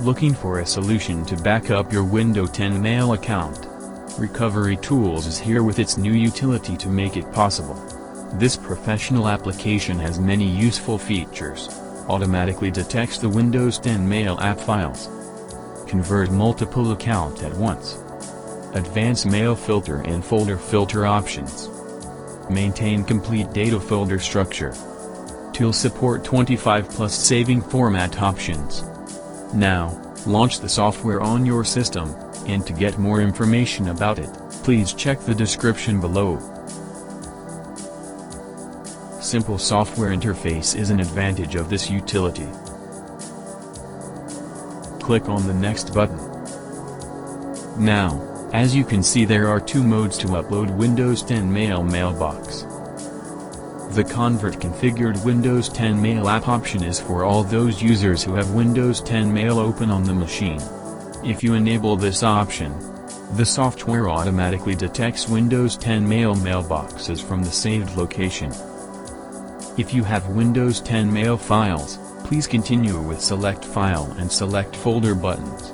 Looking for a solution to back up your Windows 10 Mail account? Recovery Tools is here with its new utility to make it possible. This professional application has many useful features. Automatically detects the Windows 10 Mail app files. Convert multiple accounts at once. Advanced mail filter and folder filter options. Maintain complete data folder structure. Tool support 25+ saving format options. Now, launch the software on your system, and to get more information about it, please check the description below. Simple software interface is an advantage of this utility. Click on the next button. Now, as you can see, there are two modes to upload Windows 10 Mail mailbox. The Convert Configured Windows 10 Mail app option is for all those users who have Windows 10 Mail open on the machine. If you enable this option, the software automatically detects Windows 10 Mail mailboxes from the saved location. If you have Windows 10 Mail files, please continue with Select File and Select Folder buttons.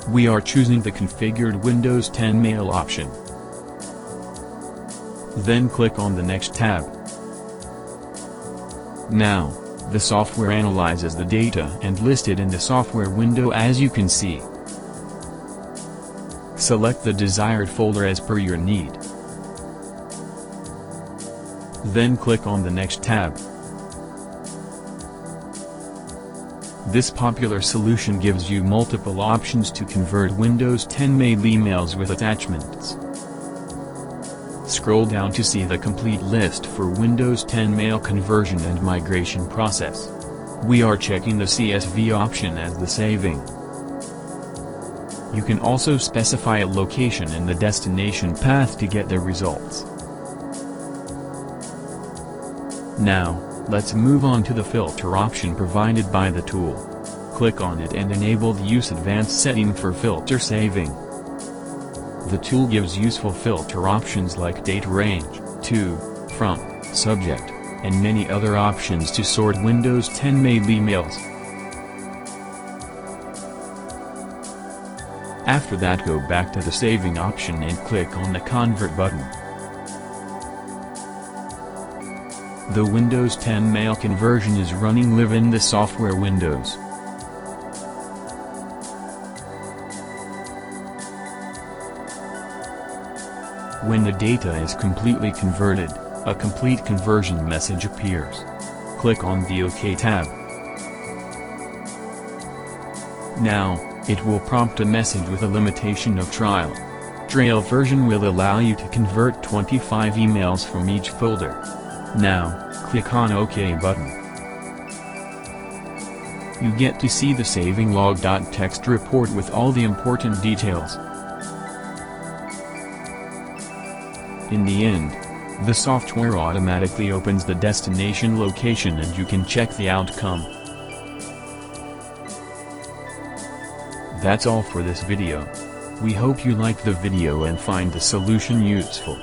We are choosing the Configured Windows 10 Mail option. Then click on the next tab. Now, the software analyzes the data and lists it in the software window as you can see. Select the desired folder as per your need. Then click on the next tab. This popular solution gives you multiple options to convert Windows 10 Mail emails with attachments. Scroll down to see the complete list for Windows 10 Mail conversion and migration process. We are checking the CSV option as the saving. You can also specify a location and the destination path to get the results. Now, let's move on to the filter option provided by the tool. Click on it and enable the Use Advanced setting for filter saving. The tool gives useful filter options like date range, to, from, subject, and many other options to sort Windows 10 Mail emails. After that, go back to the saving option and click on the Convert button. The Windows 10 Mail conversion is running live in the software windows. When the data is completely converted, a complete conversion message appears. Click on the OK tab. Now, it will prompt a message with a limitation of trial. Trial version will allow you to convert 25 emails from each folder. Now, click on OK button. You get to see the saving log.txt report with all the important details. In the end, the software automatically opens the destination location and you can check the outcome. That's all for this video. We hope you liked the video and find the solution useful.